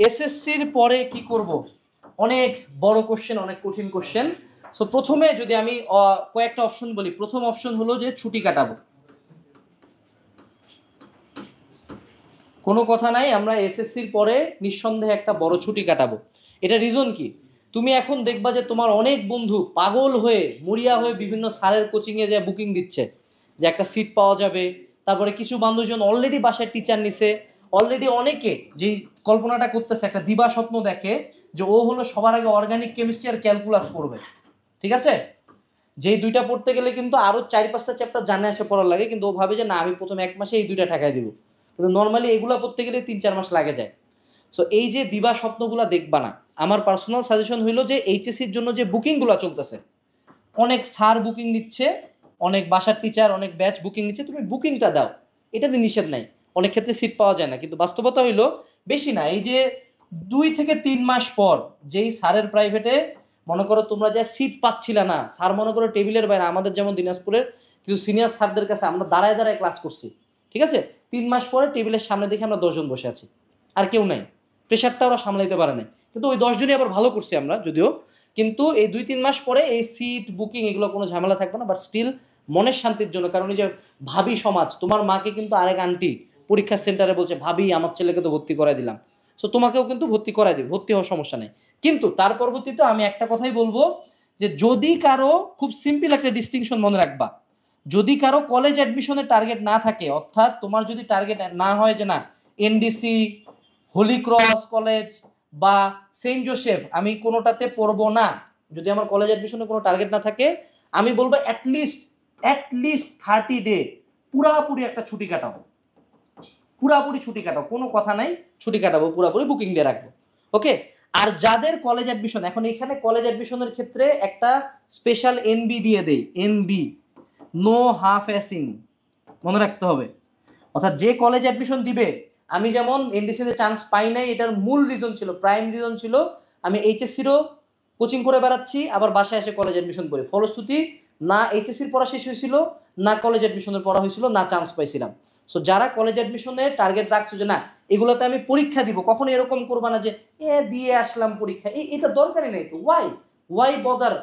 এসএসসির পরে কি করব? অনেক বড় কোশ্চেন, অনেক কঠিন কোশ্চেন। সো প্রথমে যদি আমি কয়েকটা অপশন বলি, প্রথম অপশন হলো যে ছুটি কাটাবো। কোনো কথা নাই, আমরা এসএসসির পরে নিঃসন্দেহে একটা বড় ছুটি কাটাবো। এটা রিজন কি? তুমি এখন দেখবা যে তোমার অনেক বন্ধু পাগল হয়ে মরিয়া হয়ে বিভিন্ন স্যারের কোচিংয়ে যে বুকিং দিচ্ছে যে একটা সিট পাওয়া যাবে। তারপরে কিছু বান্ধবজন অলরেডি বাসায় টিচার নিছে, অলরেডি অনেকে যেই কল্পনাটা করতেছে, একটা দিবা স্বপ্ন দেখে যে ও হলো সবার আগে অর্গানিক কেমিস্ট্রি আর ক্যালকুলাস পড়বে। ঠিক আছে, যেই দুইটা পড়তে গেলে কিন্তু আরও 4-5টা চ্যাপ্টার জানে আসে পড়ার লাগে, কিন্তু ও ভাবে যে না আমি প্রথম 1 মাসে এই দুইটা ঠেকাই দিব, কিন্তু নর্মালি এগুলো পড়তে গেলে 3-4 মাস লাগে যায়। সো এই যে দিবা স্বপ্নগুলো দেখবা না। আমার পার্সোনাল সাজেশন হইলো যে এইচএসসির জন্য যে বুকিংগুলো চলতেছে, অনেক স্যার বুকিং নিচ্ছে, অনেক বাসার টিচার, অনেক ব্যাচ বুকিং নিচ্ছে, তুমি বুকিংটা দাও, এটাতে নিষেধ নাই। অনেক ক্ষেত্রে সিট পাওয়া যায় না, কিন্তু বাস্তবতা হইলো বেশি না, এই যে 2 থেকে 3 মাস পর যেই স্যারের প্রাইভেটে মনে করো তোমরা যা সিট পাচ্ছিলা না, স্যার মনে করো টেবিলের বাইরে, আমাদের যেমন দিনাজপুরের কিছু সিনিয়র স্যারদের কাছে আমরা দাঁড়ায় দাঁড়ায় ক্লাস করছি, ঠিক আছে, 3 মাস পরে টেবিলের সামনে দেখে আমরা 10 জন বসে আছি, আর কেউ নাই, প্রেশারটা ওরা সামলাইতে পারে নাই, কিন্তু ওই 10 জনই আবার ভালো করছি আমরা যদিও। কিন্তু এই 2-3 মাস পরে এই সিট বুকিং এগুলো কোনো ঝামেলা থাকবে না, বাট স্টিল মনের শান্তির জন্য, কারণ এই যে ভাবি সমাজ, তোমার মাকে কিন্তু আরেক আন্টি পরীক্ষা সেন্টারে বলছে ভাবি আমার ছেলেকে তো ভর্তি করাই দিলাম, সো তোমাকেও কিন্তু ভর্তি করাই দিবে, ভর্তি হওয়ার সমস্যা নেই। কিন্তু তার পরবর্তীতে আমি একটা কথাই বলবো যে যদি কারো, খুব সিম্পল একটা ডিস্টিংশন মনে রাখবা, যদি কারো কলেজ অ্যাডমিশনের টার্গেট না থাকে, অর্থাৎ তোমার যদি টার্গেট না হয় যে না এনডিসি, হোলি ক্রস কলেজ বা সেন্ট জোসেফ আমি কোনোটাতে পড়বো না, যদি আমার কলেজ অ্যাডমিশনের কোনো টার্গেট না থাকে, আমি বলবো অ্যাটলিস্ট 30 ডে পুরাপুরি একটা ছুটি কাটাও, পুরাপুরি ছুটি কাটাও, কোনো কথা নাই, ছুটি কাটাবো, পুরাপুরি বুকিং দিয়ে রাখবো। ওকে। আর যাদের কলেজ অ্যাডমিশন, এখন এখানে কলেজ অ্যাডমিশনের ক্ষেত্রে একটা স্পেশাল এনবি দিয়ে দেই, এনবি, নো হাফ অ্যাসিং, মনে রাখতে হবে। অর্থাৎ যে কলেজ অ্যাডমিশন দিবে, আমি যেমন এনডিসিতে চান্স পাই নাই, এটার মূল রিজন ছিল, প্রাইম রিজন ছিল আমি এইচএসসিরও কোচিং করে বেড়াচ্ছি, আবার বাসায় এসে কলেজ অ্যাডমিশন করি, ফলশ্রুতি না এইচএসসির পড়া শেষ হয়েছিল, না কলেজ অ্যাডমিশনের পড়া হয়েছিল, না চান্স পাইছিলাম। সো যারা কলেজ অ্যাডমিশনের টার্গেট রাখছো যে না এগুলোতে আমি পরীক্ষা দিব, কখনো এরকম করবা না যে দিয়ে আসলাম পরীক্ষা, এটা দরকারই নেই তো, ওয়াই বদার,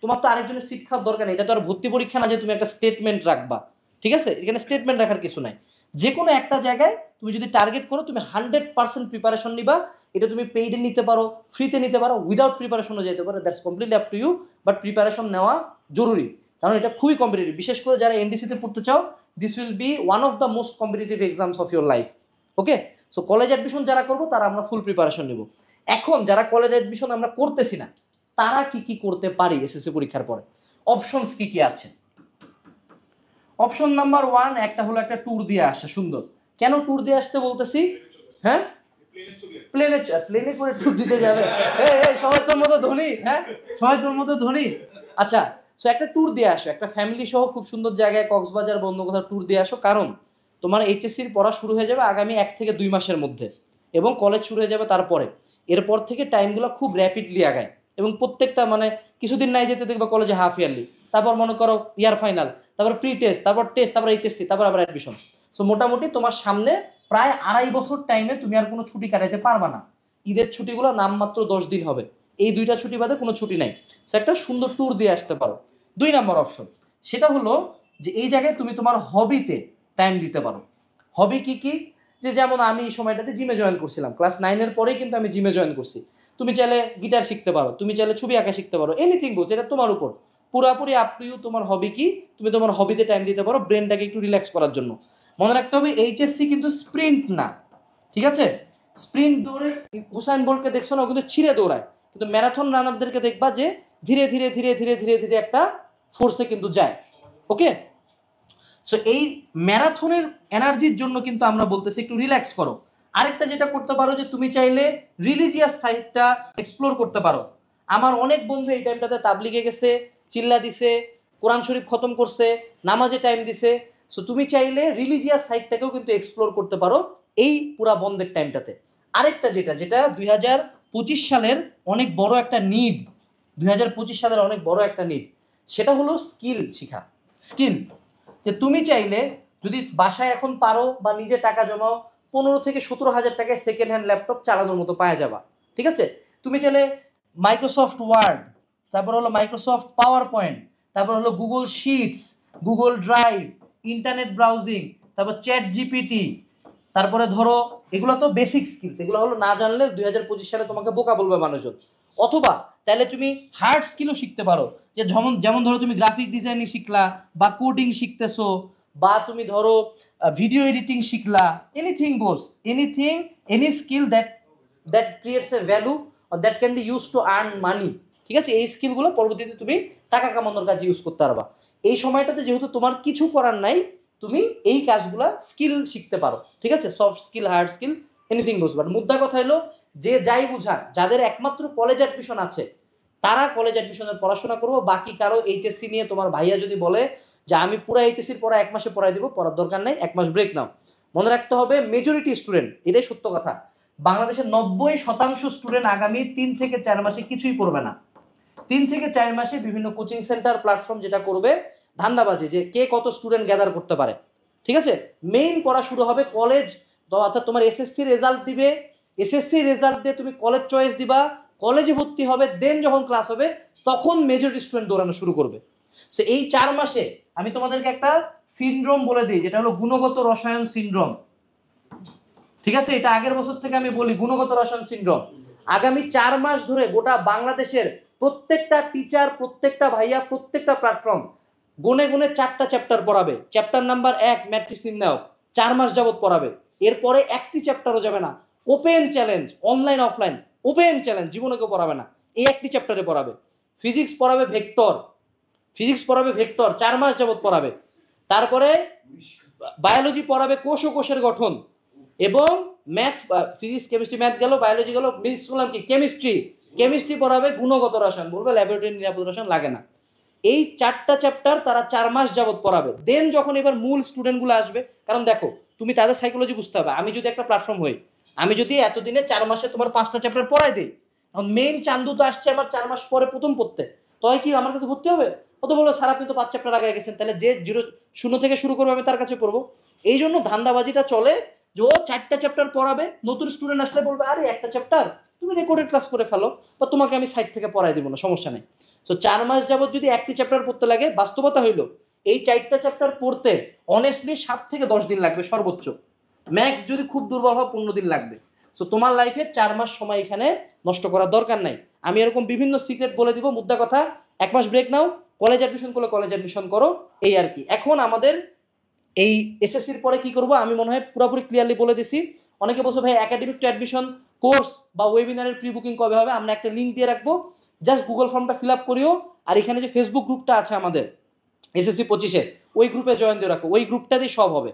তোমার তো আরেকজনের সিট খাওয়ার দরকার নেই, এটা তো আর ভর্তি পরীক্ষা না যে তুমি একটা স্টেটমেন্ট রাখবা, ঠিক আছে, এখানে স্টেটমেন্ট রাখার কিছু নাই। যে কোনো একটা জায়গায় তুমি যদি টার্গেট করো, তুমি 100% প্রিপারেশন নিবা, এটা তুমি পেইডে নিতে পারো, ফ্রিতে নিতে পারো, উইদাউট প্রিপারেশনও যেতে পারো, that's completely up to you, but preparation নেওয়া জরুরি, কারণ এটা খুবই কম্পিটিটিভ, বিশেষ করে যারা এনডিসিতে পড়তে চাও, this will be one of the most competitive exams of your life. Okay. So college admission যারা করবো তারা আমরা ফুল প্রিপারেশন নেব। এখন যারা কলেজ অ্যাডমিশন আমরা করতেছি না, তারা কি কি করতে পারি এসএসসি পরীক্ষার পরে, অপশনস কি কি আছে? অপশন নাম্বার 1 একটা হলো একটা ট্যুর দিয়ে আসা, সুন্দর। কেন ট্যুর দিয়ে আসতে বলতেছি? হ্যাঁ, প্লেনে করে ট্যুর দিতে যাবে? সবাই তোর মতো ধনী, হ্যাঁ সবাই তোর মতো ধনী। আচ্ছা, সো একটা ট্যুর দিয়ে আসো, একটা ফ্যামিলি সহ খুব সুন্দর জায়গায় কক্সবাজার বন্ধ কোথাও ট্যুর দিয়ে আসো, কারণ তোমার এইচএসসির পড়া শুরু হয়ে যাবে আগামী 1 থেকে 2 মাসের মধ্যে, এবং কলেজ শুরু হয়ে যাবে তারপরে। এরপর থেকে টাইমগুলো খুব র্যাপিডলি আগায়, এবং প্রত্যেকটা মানে কিছুদিন নাই যেতে দেখবে কলেজে হাফ ইয়ারলি, তারপর মনে করো ইয়ার ফাইনাল, তারপর প্রি টেস্ট, তারপর টেস্ট, তারপর এইচএসসি, তারপর আবার অ্যাডমিশন। সো মোটামুটি তোমার সামনে প্রায় 2.5 বছর টাইমে তুমি আর কোনো ছুটি কাটাইতে পারবা না। ঈদের ছুটিগুলো নামমাত্র 10 দিন হবে, এই 2টা ছুটি বাদে কোনো ছুটি নাই। সো একটা সুন্দর ট্যুর দিয়ে আসতে পারো। 2 নম্বর অপশন, সেটা হলো যে এই জায়গায় তুমি তোমার হবিতে টাইম দিতে পারো। হবি কি কি? যে যেমন আমি এই সময়টাতে জিমে জয়েন করছিলাম, ক্লাস 9-এর পরেই কিন্তু আমি জিমে জয়েন করছি। তুমি চাইলে গিটার শিখতে পারো, তুমি চাইলে ছবি আঁকা শিখতে পারো, এনিথিং বলছে, এটা তোমার উপর, পুরাপুরি আপ টু ইউ। তোমার হবি কি, তুমি তোমার হবিতে টাইম দিতে পারো ব্রেনটাকে একটু রিল্যাক্স করার জন্য। মনে রাখতে হবে এইচএসসি কিন্তু স্প্রিন্ট না, ঠিক আছে? স্প্রিন্ট দৌড়ে হুসাইন বোল্টকে দেখছো না, ও কিন্তু ছিঁড়ে দৌড়ায়, কিন্তু ম্যারাথন রানারদেরকে দেখবা যে ধীরে ধীরে ধীরে ধীরে ধীরে ধীরে একটা ফোর্সে কিন্তু যায়। ওকে। সো এই ম্যারাথনের এনার্জির জন্য কিন্তু আমরা বলতেছি একটু রিল্যাক্স করো। আরেকটা যেটা করতে পারো যে তুমি চাইলে রিলিজিয়াস সাইডটা এক্সপ্লোর করতে পারো। আমার অনেক বন্ধু এই টাইমটাতে তাবলিগে গেছে, চিল্লা দিছে, কোরআন শরীফ খতম করছে, নামাজে টাইম দিছে। সো তুমি চাইলে রিলিজিয়াস সাইডটাকেও কিন্তু এক্সপ্লোর করতে পারো এই পুরা বন্ধের টাইমটাতে। আরেকটা যেটা 2025 সালের অনেক বড় একটা নিড, 2025 সালের অনেক বড় একটা নিড, সেটা হলো স্কিল শিখা। স্কিল, যে তুমি চাইলে যদি বাসায় এখন পারো বা নিজে টাকা জমাও, 15,000-17,000 টাকায় সেকেন্ড হ্যান্ড ল্যাপটপ চালানোর মতো পাওয়া যাবা। ঠিক আছে, তুমি চাইলে মাইক্রোসফট ওয়ার্ড, তারপর হলো মাইক্রোসফট পাওয়ার পয়েন্ট, তারপর হলো Google shits, Google drive, internet browsing, তারপর চ্যাট জিপিটি, তারপরে ধরো এগুলো তো বেসিক স্কিলস, এগুলো হলো না জানলে 2025 সালে তোমাকে বোকা বলবে মানুষজন। অথবা তাহলে তুমি হার্ড স্কিলও শিখতে পারো, যে যেমন যেমন ধরো তুমি গ্রাফিক ডিজাইনিং শিখলা বা কোডিং শিখতেছো, বা তুমি ধরো ভিডিও এডিটিং শিখলা, anything goes, anything, any skill that that creates a value or that can be use to earn money. ঠিক আছে, এই স্কিলগুলো পরবর্তীতে তুমি টাকা কামানোর কাজে ইউজ করতে পারবা। এই সময়টাতে যেহেতু তোমার কিছু করার নাই, তুমি এই কাজগুলা স্কিল শিখতে পারো। ঠিক আছে, soft skill, hard skill, anything goes. But মুদ্রা কথা হলো যে যাই বুঝাক, যাদের একমাত্র কলেজ অ্যাডমিশন আছে তারা কলেজ অ্যাডমিশনের পড়াশোনা করবো। বাকি কারো এইচএসসি নিয়ে তোমার ভাইয়া যদি বলে যে আমি পুরো এইচএসসির পড়া 1 মাসে পড়াই দিব, পড়ার দরকার নাই, 1 মাস ব্রেক নাও। মনে রাখতে হবে মেজরিটি স্টুডেন্ট, এটাই সত্য কথা, বাংলাদেশের 90% স্টুডেন্ট আগামী 3 থেকে 4 মাসে কিছুই পড়বে না। 3 থেকে 4 মাসে বিভিন্ন কোচিং সেন্টার, প্ল্যাটফর্ম যেটা করবে ধান্দাবাজি, যে কে কত স্টুডেন্ট গ্যাদার করতে পারে। ঠিক আছে, মেইন পড়া শুরু হবে কলেজ, অর্থাৎ তোমার এসএসসি রেজাল্ট দিবে, এসএসসি রেজাল্ট দিয়ে তুমি কলেজ চয়েস দিবা, কলেজে ভর্তি হবে, দেন যখন ক্লাস হবে তখন মেজরিটি স্টুডেন্ট দৌড়ানো শুরু করবে। সো এই 4 মাসে আমি তোমাদেরকে একটা সিনড্রোম বলে দিই, যেটা হলো গুণগত রসায়ন সিনড্রোম। ঠিক আছে, এটা আগের বছর থেকে আমি বলি, গুণগত রসায়ন সিনড্রোম। আগামী 4 মাস ধরে গোটা বাংলাদেশের প্রত্যেকটা টিচার, প্রত্যেকটা ভাইয়া, প্রত্যেকটা প্ল্যাটফর্ম গুনে গুনে 4টা চ্যাপ্টার পড়াবে। চ্যাপ্টার নাম্বার 1 ম্যাট্রিক্স নির্ণায়ক 4 মাস যাবত পড়াবে। এরপরে একটি চ্যাপ্টারও যাবে না, open challenge, online offline open challenge, জীবনে কেউ পড়াবে না, এই একটি চ্যাপ্টারে পড়াবে। ফিজিক্স পড়াবে ভেক্টর, ফিজিক্স পড়াবে ভেক্টর 4 মাস যাবত পড়াবে। তারপরে বায়োলজি পড়াবে কোষ ও কোষের গঠন, এবং ম্যাথ, ফিজিক্স কেমিস্ট্রি ম্যাথ গেল, বায়োলজি গেল, মিক্স করলাম কি কেমিস্ট্রি, কেমিস্ট্রি পড়াবে গুণগত রসায়ন, বলবে ল্যাবরেটরি নিরাপদ রসায়ন লাগে না। এই 4টা চ্যাপ্টার তারা 4 মাস যাবত পড়াবে। দেন যখন এবার মূল স্টুডেন্টগুলো আসবে, কারণ দেখো তুমি তাদের সাইকোলজি বুঝতে হবে। আমি যদি একটা প্ল্যাটফর্ম হই, আমি যদি এতদিনে 4 মাসে তোমার 5টা চ্যাপ্টার পড়াই দিই, এখন মেইন চান্দু তো আসছে আমার 4 মাস পরে প্রথম পড়তে, তবে কি আমার কাছে ভর্তি হবে? ও তো বললো স্যার আপনি তো 5 চ্যাপ্টার আগে গেছেন, তাহলে যে 0 থেকে শুরু করবে আমি তার কাছে পড়বো। এই জন্য ধান্দাবাজিটা চলে যে ও 4টা চ্যাপ্টার পড়াবে, নতুন স্টুডেন্ট আসলে বলবে আরে একটা চ্যাপ্টার তুমি রেকর্ডেড ক্লাস করে ফেলো, বা তোমাকে আমি সাইড থেকে পড়াই দিব না, সমস্যা নেই। সো 4 মাস যাবত যদি একটি চ্যাপ্টার পড়তে লাগে, বাস্তবতা হইলো এই 4টা চ্যাপ্টার পড়তে অনেস্টলি 7 থেকে 10 দিন লাগবে সর্বোচ্চ, ম্যাক্স যদি খুব দুর্বল হয় 15 দিন লাগবে। সো তোমার লাইফে 4 মাস সময় এখানে নষ্ট করার দরকার নাই। আমি এরকম বিভিন্ন সিক্রেট বলে দিব, মুদ্রা কথা 1 মাস ব্রেক নাও, কলেজ অ্যাডমিশন করলে কলেজ অ্যাডমিশন করো, এই আর কি। এখন আমাদের এই এসএসসির পরে কি করব আমি মনে হয় পুরোপুরি ক্লিয়ারলি বলে দিছি। অনেকে বলছো ভাই একাডেমিক টু অ্যাডমিশন কোর্স বা ওয়েবিনারের প্রি বুকিং কবে হবে? আমরা একটা লিঙ্ক দিয়ে রাখবো, জাস্ট গুগল ফর্মটা ফিল আপ করিও, আর এখানে যে ফেসবুক গ্রুপটা আছে আমাদের এসএসসি 25-এর, ওই গ্রুপে জয়েন দিয়ে রাখো, ওই গ্রুপটাতেই সব হবে।